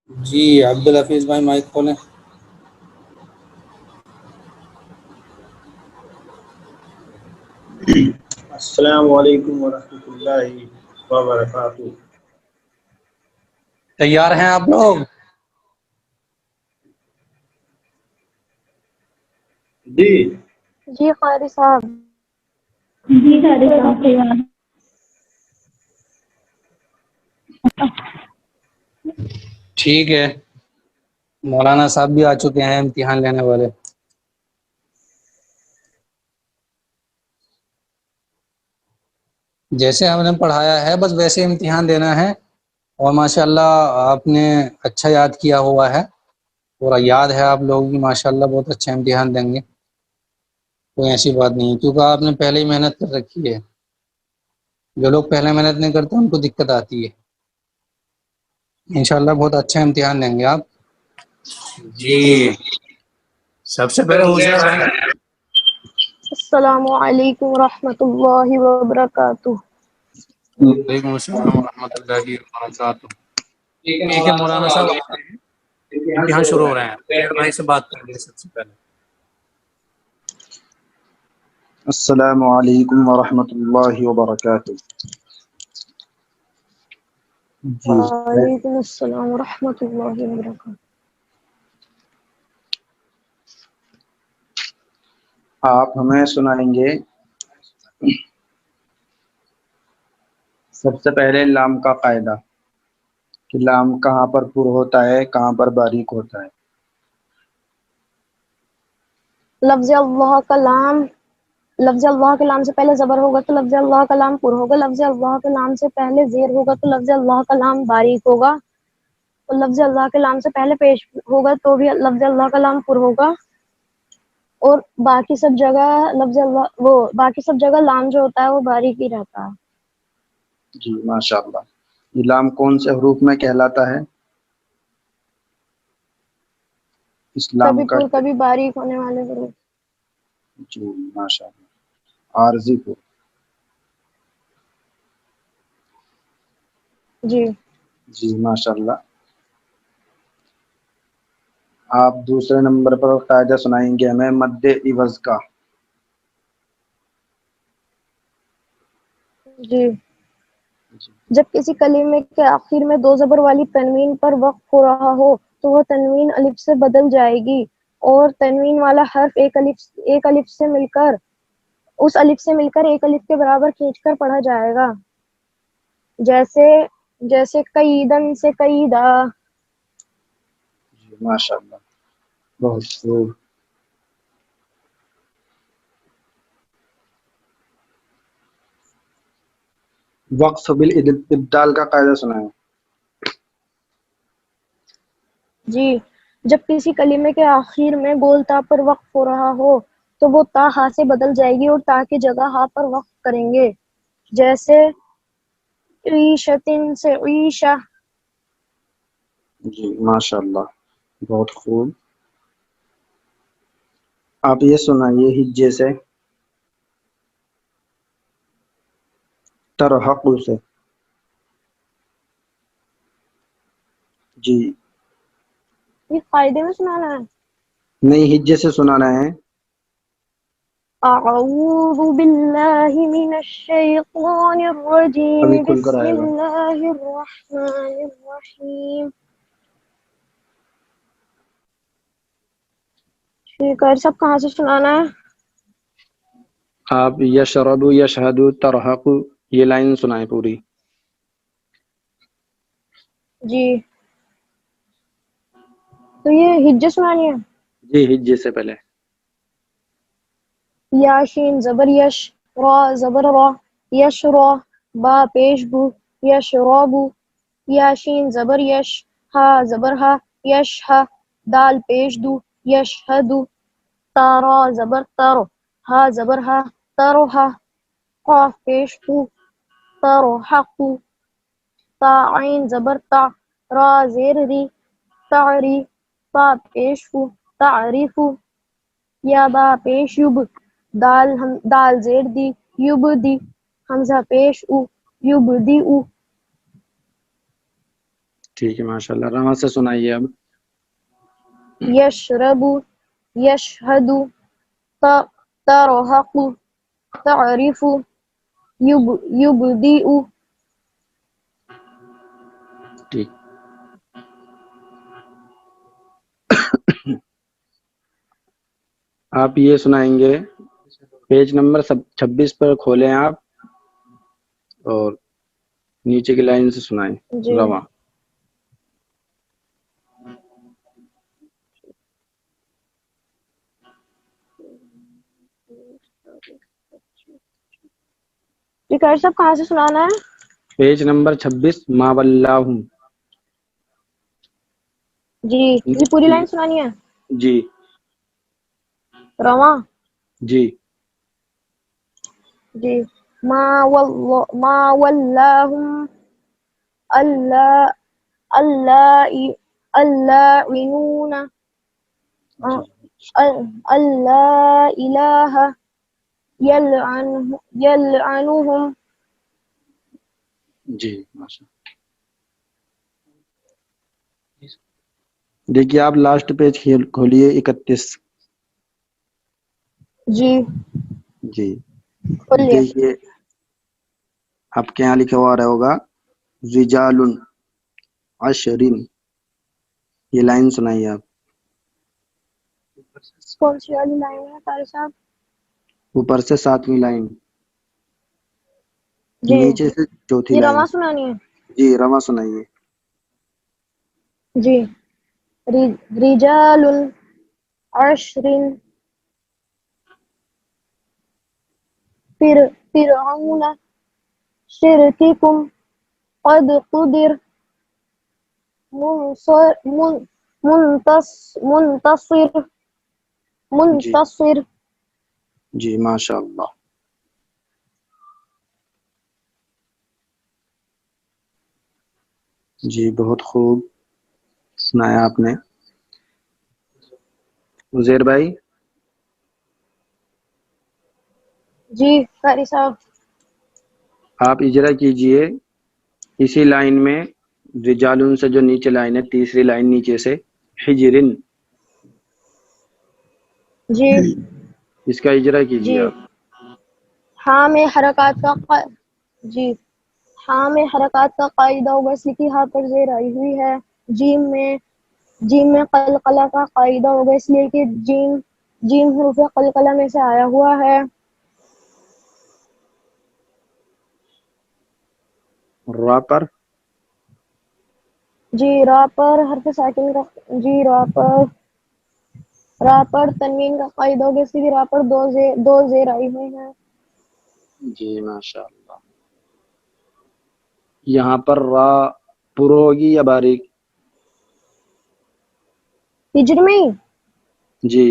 جی عبدالحفیظ بھائی مائک کھولیں۔ السلام علیکم ورحمۃ اللہ وبرکاتہ۔ تیار ہیں آپ لوگ؟ جی جی قاری صاحب۔ جی قاری صاحب تیار۔ ٹھیک ہے، مولانا صاحب بھی آ چکے ہیں امتحان لینے والے۔ جیسے ہم نے پڑھایا ہے بس ویسے امتحان دینا ہے، اور ماشاءاللہ آپ نے اچھا یاد کیا ہوا ہے، پورا یاد ہے آپ لوگوں کی، ماشاءاللہ بہت اچھا امتحان دیں گے، کوئی ایسی بات نہیں ہے، کیونکہ آپ نے پہلے ہی محنت کر رکھی ہے۔ جو لوگ پہلے محنت نہیں کرتے ان کو دقت آتی ہے۔ انشاءاللہ بہت اچھا امتحان دیں گے آپ۔ جی سب سے پہلے حسین بھائی۔ السلام علیکم ورحمۃ اللہ وبرکاتہ۔ وعلیکم السلام ورحمۃ اللہ وبرکاتہ۔ ٹھیک ہے مولانا صاحب، امتحان شروع ہو رہے ہیں، حسین بھائی سے بات کریں گے سب سے پہلے۔ السلام علیکم ورحمۃ اللہ وبرکاتہ۔ جی وعلیکم السلام ورحمۃ اللہ وبرکاتہ۔ آپ ہمیں سنائیں گے سب سے پہلے لام کا قاعدہ کہ لام کہاں پر پر ہوتا ہے، کہاں پر باریک ہوتا ہے۔ لفظ اللہ کا لام، لفظ اللہ کے لام سے پہلے زبر ہوگا تو لفظ اللہ کا لام پر ہوگا، لفظ اللہ کے لام سے پہلے زیر ہوگا تو لفظ اللہ کا لام باریک ہوگا، اور لفظ اللہ کے لام سے پہلے پیش ہوگا تو بھی لفظ اللہ کا لام پر ہوگا، اور باقی سب جگہ لفظ اللہ باقی سب جگہ لام جو ہوتا ہے وہ باریک ہی رہتا ہے۔ جی ماشاء اللہ۔ یہ لام کون سے حروف میں کہلاتا ہے؟ اسلام کبھی کا پر کبھی باریک ہونے والے حروف۔ جی ماشاء اللہ۔ عارضی کو جی جی ماشاء اللہ۔ آپ دوسرے نمبر پر قاعدہ سنائیں گے ہمیں مد عوض کا۔ جی جب کسی کلمے کے آخر میں دو زبر والی تنوین پر وقف ہو رہا ہو تو وہ تنوین الف سے بدل جائے گی، اور تنوین والا حرف ایک الف سے مل کر اس الف سے مل کر ایک الف کے برابر کھینچ کر پڑھا جائے گا، جیسے قیدن سے قیدا۔ جی ماشاء اللہ، بہت خوب۔ وقف بالابدال کا قاعدہ سنائیں۔ جی جب کسی کلمے کے آخر میں گول تا پر وقف ہو رہا ہو تو وہ تا ہا سے بدل جائے گی اور تا کی جگہ ہا پر وقف کریں گے، جیسے عیشتن سے عیشہ۔ جی ماشاء اللہ، بہت خوب۔ آپ یہ سنائیے ہجے سے ترحق سے۔ جی یہ قاعدے میں سنانا ہے؟ نہیں، ہجے سے سنانا ہے۔ اعوذ باللہ من الشیطان الرجیم، ابھی کھل کر بسم آئے گا۔ اللہ الرحمن الرحیم۔ ٹھیک ہے، سب کہاں سے سنانا ہے؟ آپ یشرب یشہد ترحق یہ لائن سنائیں پوری۔ جی تو یہ ہجے سنانی ہے۔ جی ہجے سے پہلے۔ یا شین زبر یش، را زبر را، یش را، با پیش بو، یش رابو، یا شین زبر یش، ہا زبر ہا، یش ہا، دال پیش دو، یش ہدو، تارا زبر تر، ہا زبر ہا، ترو ہا، قاف پیش قو، ترو حقو، تا عین زبر تا، را زیر ری، تعری، تا پیش فو، تعریفو، یا با پیش یب، دال زیر دی، یب دی، حمزہ پیش او، یب دی او۔ ٹھیک ہے ماشاء اللہ. رواں سے سنائیے اب. يشرب يشهد ترهق تعرف يبدئ ٹھیک. آپ یہ سنائیں گے پیج نمبر 26 پر کھولیں آپ اور نیچے کی لائن سے سنائیں. جی رواں. جی قاری صاحب کہاں سے سنانا ہے؟ پیج نمبر 26 ما واللہم. جی جی پوری لائن سنانی ہے. جی رواں. جی جی ما ولاهم اللاعنون جی اللہ الہ یلعنهم. جی ماشاء اللہ. دیکھیے آپ لاسٹ پیج کھولیے 31. جی جی کھول لیا. دیکھیے آپ کے یہاں لکھا ہوا رہا ہوگا رجال عشرین. یہ لائن سنائیے آپ. کون سی والی لائن ہے قاری صاحب؟ اوپر سے 7ویں لائن, جی نیچے سے 4تھی یہ لائن. رواں سنانی ہے. جی رواں سنائیے. جی رجال عشرین فرعون شرککم قد قدر جی منتصر. جی ماشاء اللہ. جی بہت خوب سنایا آپ نے. عزیر بھائی جی قاری صاحب. آپ اجرا کیجئے اسی لائن میں رجالن سے جو نیچے لائن ہے, تیسری لائن نیچے سے حجرن, جی اس کا اجرا کیجئے جی آپ. ہاں میں حرکات کا جی ہاں میں حرکات کا قاعدہ ہوگا اس لیے کہ ہاں پر زیر آئی ہوئی ہے. جیم میں قلقلہ کا قاعدہ ہوگا اس لیے کہ جیم حروف قلقلہ میں سے آیا ہوا ہے. را پر جی را پر حرف ساکن کا جی را پر تنوین کا قاعدہ ہوگا اس لیے کہ را پر دو زیر آئی ہوئی ہیں. جی ماشاء اللہ. یہاں پر را پر ہوگی یا باریک؟ ہجر میں جی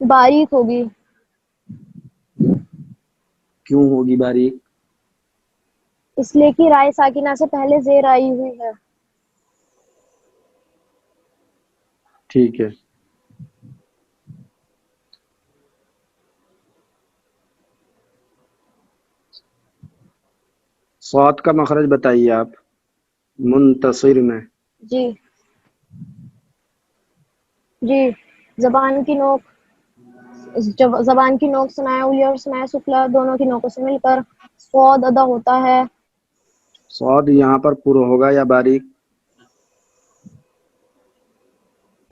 باریک ہوگی. کیوں ہوگی باریک؟ اس لیے کہ رائے ساکنہ سے پہلے زیر آئی ہوئی ہے. ٹھیک ہے. صاد کا مخرج بتائیے آپ منتصر میں. جی زبان کی نوک سنایا اولی اور سنایا سفلا دونوں کی نوکوں سے مل کر صاد ادا ہوتا ہے. صاد یہاں پر پر ہوگا یا باریک؟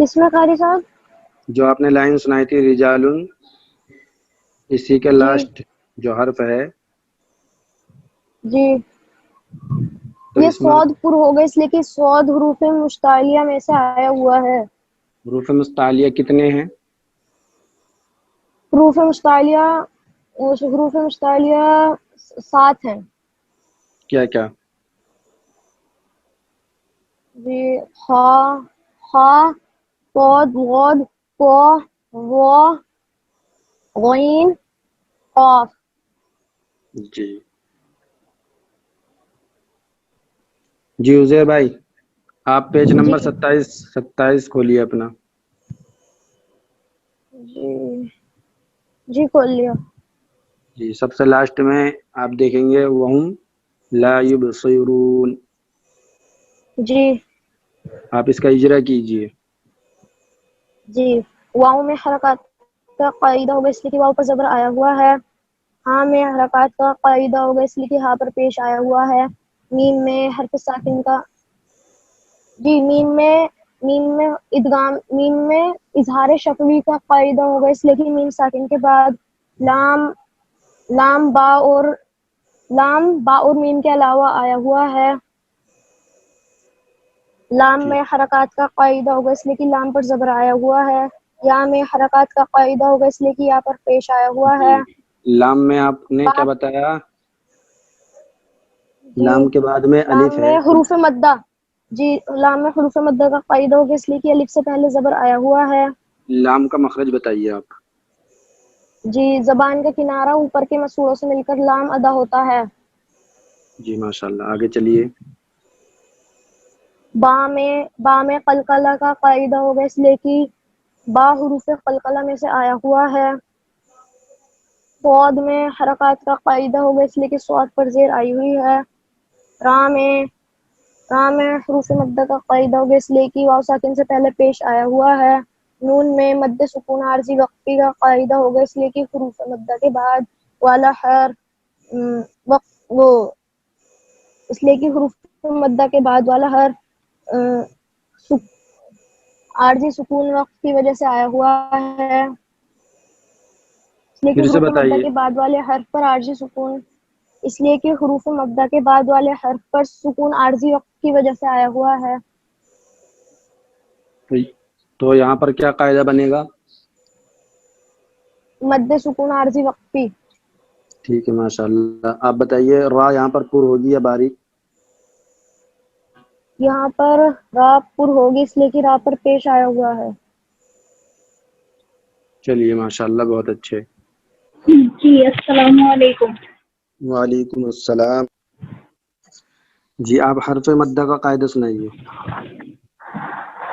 کس میں قاری صاحب؟ جو آپ نے لائن سنائی تھی رجالن, اسی کے جی لاسٹ جو حرف ہے جی تو یہ اس میں صاد پر ہوگا اس لیے کہ صاد حروف مشتعلیہ میں سے آیا ہوا ہے. حروف مستعلیہ کتنے ہیں؟ حروف مشتعلیہ 7 ہیں. کیا کیا؟ جی خا صاد غاد طا ظا غین قاف. جی جی عزیر بھائی آپ پیج جی نمبر 27 کھولیے اپنا. جی کھول لیا. جی سب سے لاسٹ میں آپ دیکھیں گے وہم لا یبصرون. جی آپ اس کا اجرا کیجئے. جی. واؤ میں حرکات کا قاعدہ ہوگا اس لیے کہ واؤ پر زبر آیا ہوا ہے. ہاں میں حرکات کا قاعدہ ہوگا اس لیے کہ ہاں پر پیش آیا ہوا ہے. میم میں حرف ساکن کا جی میم میں ادغام میم میں اظہار شفوی کا قاعدہ ہوگا اس لیے کہ میم ساکن کے بعد لام با اور میم کے علاوہ آیا ہوا ہے. لام میں حرکات کا قاعدہ ہوگا اس لیے کہ لام پر زبر آیا ہوا ہے. یا میں حرکات کا قاعدہ ہوگا اس لیے کہ یا پر پیش آیا ہوا جی. ہے. لام میں آپ نے کیا بات بتایا؟ جی لام کے بعد میں لام الف ہے. میں حروف مدہ جی لام میں حروف مدہ کا قاعدہ ہوگا اس لیے کہ الف سے پہلے زبر آیا ہوا ہے. لام کا مخرج بتائیے آپ. جی زبان کا کنارہ اوپر کے مسوڑوں سے مل کر لام ادا ہوتا ہے. جی ماشاءاللہ. آگے چلیے. با میں قلقلہ کا قاعدہ ہوگا اس لیے کہ با حروف قلقلہ میں سے آیا ہوا ہے. صاد میں حرکات کا قاعدہ ہوگا اس لیے کہ صاد پر زیر آئی ہوئی ہے. را میں حروف مدہ کا قاعدہ ہوگا اس لیے کہ واو ساکن سے پہلے پیش آیا ہوا ہے. نون میں مد سکون عارضی وقفی کا قاعدہ ہوگا اس لیے کہ حروف مدہ کے بعد والا حرف اس لیے کہ حروف مدہ کے بعد والا حرف عارضی سکون وقت کی وجہ سے آیا ہوا ہے. اس لیے کہ پھر سے حروف مدہ بتائیے. کے بعد والے حرف پر عارضی سکون اس لیے کہ حروف مدہ کے بعد والے حرف پر سکون عارضی وقت کی وجہ سے آیا ہوا ہے. تو یہاں پر کیا قاعدہ بنے گا؟ مد سکون عارضی وقفی. ٹھیک ہے ماشاءاللہ. آپ بتائیے را یہاں پر پر ہوگی یا باریک؟ یہاں پر را پر ہوگی اس لیے کہ را پر پیش آیا ہوا ہے. چلیے ماشاءاللہ بہت اچھے. جی السلام علیکم. وعلیکم السلام. جی آپ حرف مدہ کا قاعدہ سنائیے.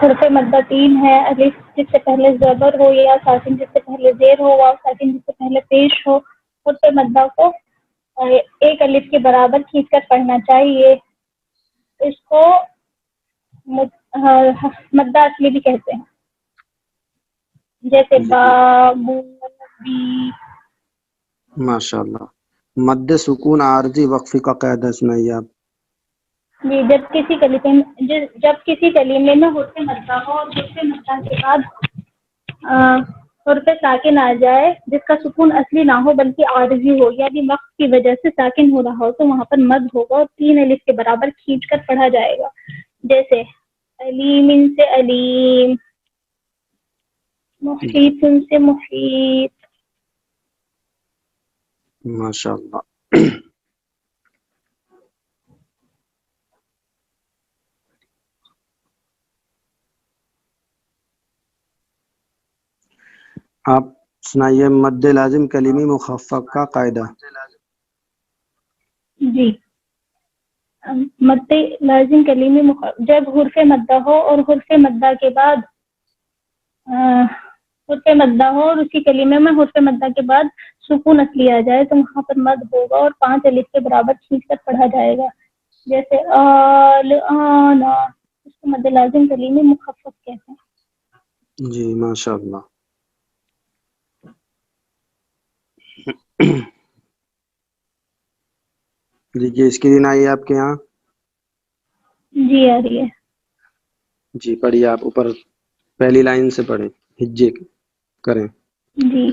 حرف مدہ 3 ہے. الف جس سے پہلے زبر ہو یا ساکن جس سے پہلے زیر ہو واو ساکن جس سے پہلے پیش ہو. حرف مدہ کو ایک الف کے برابر کھینچ کر پڑھنا چاہیے. اس کو مدہ اصلی بھی کہتے ہیں جیسے با جی بو بی. ماشاءاللہ. مد سکون عارضی وقفی کا قاعدہ سنائیے آپ. جی جب کسی کلمے میں حرف مدہ ہو اور حرف مدہ کے بعد حرف ساکن آ جائے جس کا سکون اصلی نہ ہو بلکہ عارضی ہو یعنی وقت کی وجہ سے ساکن ہو رہا ہو تو وہاں پر مد ہوگا اور 3 الف کے برابر کھینچ کر پڑھا جائے گا. جیسے علیم سے علیم، محیط سے محیط. ماشاءاللہ. آپ سنائیے مد لازم کلیمی مخفف کا قاعدہ. جی مد لازم کلیمی جب حرف مدہ ہو اور حرف مدہ کے بعد حرف مدہ ہو اور اسی کلمے میں حرف مدہ کے بعد سکون اصلی آ جائے تو وہاں پر مد ہوگا اور 5 الف کے برابر کھینچ کر پڑھا جائے گا. جیسے آنا اس کو مد لازم کلیمی مخفف کہتے ہیں. جی ماشاءاللہ. دیکھیے اسکرین آئی ہے آپ کے یہاں. جی آ رہی ہے. جی پڑھیے آپ اوپر پہلی لائن سے پڑھیں ہجے کریں. جی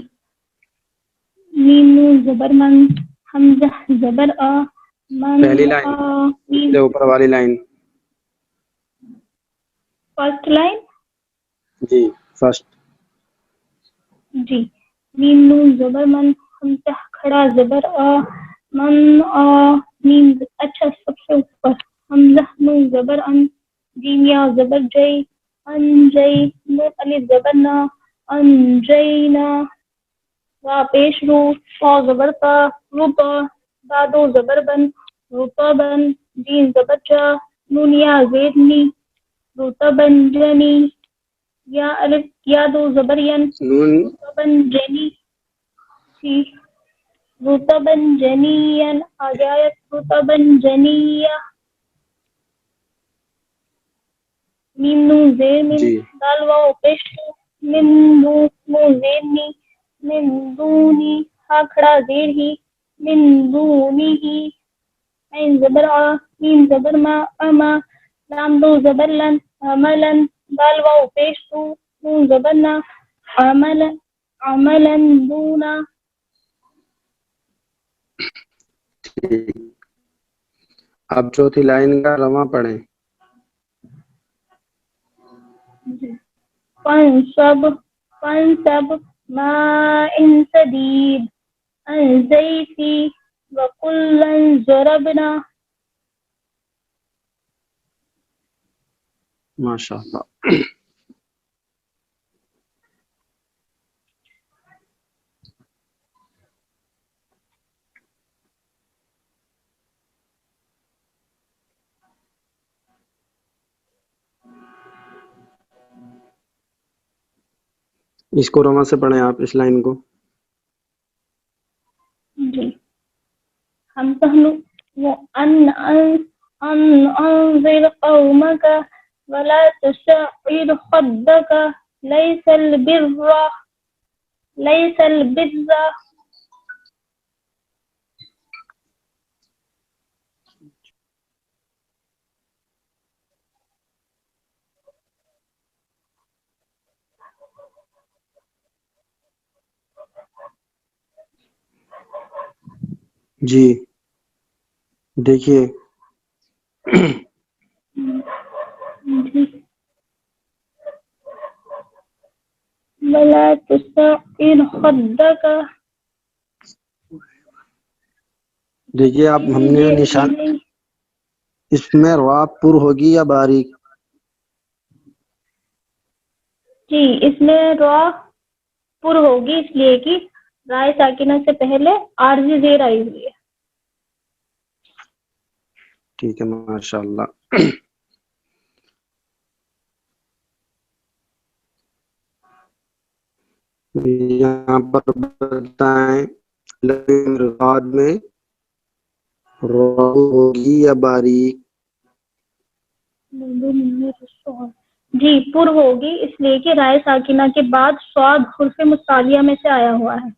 میم نون زبر من حمزہ زبر آ من پہلی لائن میم. سے اوپر والی لائن. First line. جی فرسٹ. جی میم نون زبر من حمزہ کھڑا زبر آ من آ میم. اچھا سب سے اوپر حمزہ نون زبر ان جیم یا زبر جئی ان جئی نون الف زبر نا ان جینا. را پیش رو فا زبر پا روپا دادو زبر بن روپا بن جین زبر جا نون یا زیر نی روپا بن جنی. یا الف یا دو زبر ین نون روپا بن جنی سی روپا بن جنین. آگے آیت روپا بن جنیہ. میم نون زیر من جی دال واو پیش من نون زیر نی من دونی ہا کھڑا زیر ہی من دونی ہی عین زبر آ میم زبر ما اما لام دو زبر لن عملن دال واو پیش تو نون زبر نا عملن دونا. ٹھیک. اب چوتھی لائن کا رواں پڑھیں. فانصب ماء سدید الزیتی وکلا ضربنا. ماشاء اللہ. اس کو رواں سے پڑھیں آپ اس لائن کو. جی ہم انذر قومك ولا تسعر خدك ليس البر. جی دیکھیے ولا تسعر خدك. دیکھیے آپ ہم نے نشان اس میں را پر ہوگی یا باریک؟ جی اس میں را پر ہوگی اس لیے کہ رائے ساکنہ سے پہلے عارضی زیر آئی ہوئی ہے. ٹھیک ہے ماشاء اللہ. یہاں پر بتائیں مرغاد میں را ہوگی یا باریک؟ جی پر ہوگی اس لیے کہ رائے ساکنہ کے بعد صاد حرف مستعلیہ میں سے آیا ہوا ہے.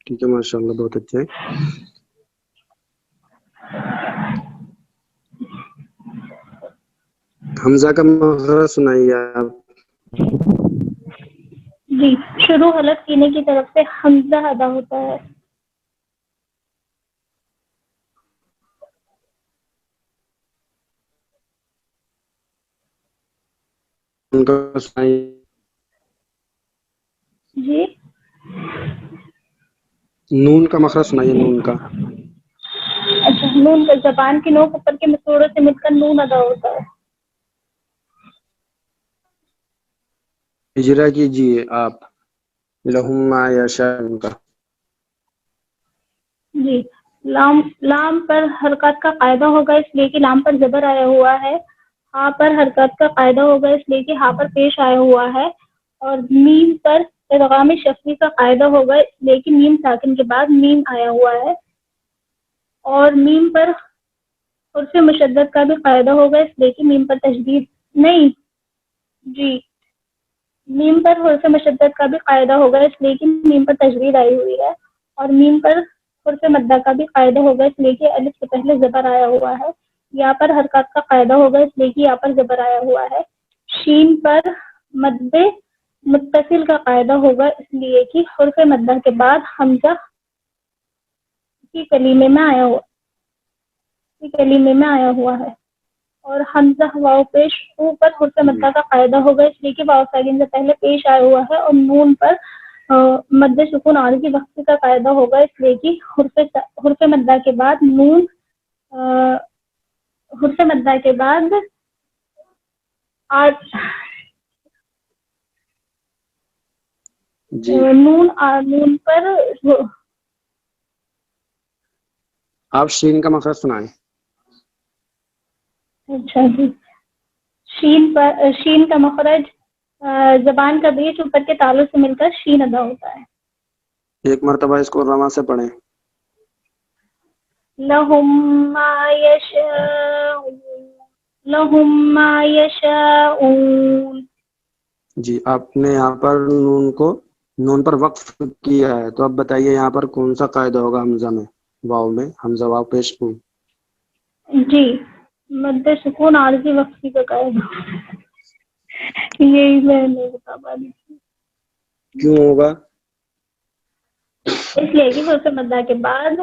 ٹھیک ہے ماشاء اللہ بہت اچھے. حمزہ کا مخرج سنائیے آپ. جی شروع حلق سینے کی طرف سے حمزہ ادا ہوتا ہے. ان کا سنائیے. جی نون کا مخرج سنائیے. نون کا اچھا نون کا زبان کی نوک اوپر کے مسوڑوں سے مل کر نون ادا ہوتا ہے. اجرا کیجیے آپ لہم ما یشاء کا. جی لام پر حرکات کا قاعدہ ہوگا اس لیے کہ لام پر زبر آیا ہوا ہے. ہا پر حرکات کا قاعدہ ہوگا اس لیے کہ ہا پر پیش آیا ہوا ہے. اور میم پر ادغام شفوی کا قاعدہ ہوگا اس لیے کہ میم ساکن کے بعد میم آیا ہوا ہے. اور میم پر حرف مشدد کا بھی قاعدہ ہوگا اس لیے کہ میم پر تشدید نہیں. جی میم پر حرف مشدد کا بھی قاعدہ ہوگا اس لیے کہ میم پر تشدید آئی ہوئی ہے. اور میم پر حرف مدہ کا بھی قاعدہ ہوگا اس لیے کہ الف سے پہلے زبر آیا ہوا ہے. یا پر حرکات کا قاعدہ ہوگا اس لیے کہ یا پر زبر آیا ہوا ہے. شین پر مد متصل کا قاعدہ ہوگا اس لیے کہ حرف مدہ کے بعد حمزہ کی کلیمے میں آیا ہوا ہے. اور حمزہ واو پیش اوپر حرف مدہ کا قاعدہ ہوگا اس لیے کہ واو ساکن سے پہلے پیش آیا ہوا ہے. اور نون پر مد سکون عارضی وقفے کا قاعدہ ہوگا اس لیے کہ حرف مدہ کے بعد نون حرف مدہ کے بعد جی نون پر آپ شین کا مخرج سنائیں. اچھا جی شین کا مخرج زبان کا بیچ اوپر کے تالوں سے مل کر شین ادا ہوتا ہے. ایک مرتبہ اس کو رواں سے پڑھیں. لہم ما یشاءون لهم ما يشاءون. جی آپ نے یہاں پر نون پر وقف کیا ہے، تو اب بتائیے یہاں پر کون سا قاعدہ ہوگا حمزہ میں، واو میں، حمزہ واو پیش کو؟ جی مد سکون عارضی وقفی کا قاعدہ. یہی میں نہیں بتا پا رہی تھی. کیوں ہوگا؟ اس لیے کہ حرف مدہ کے بعد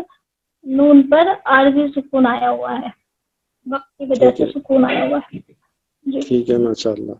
نون پر عارضی سکون آیا ہوا ہے، وقت کی وجہ ٹھیک سے ہے، سکون آیا ہوا ہے. جی ٹھیک ہے، ماشاء اللہ.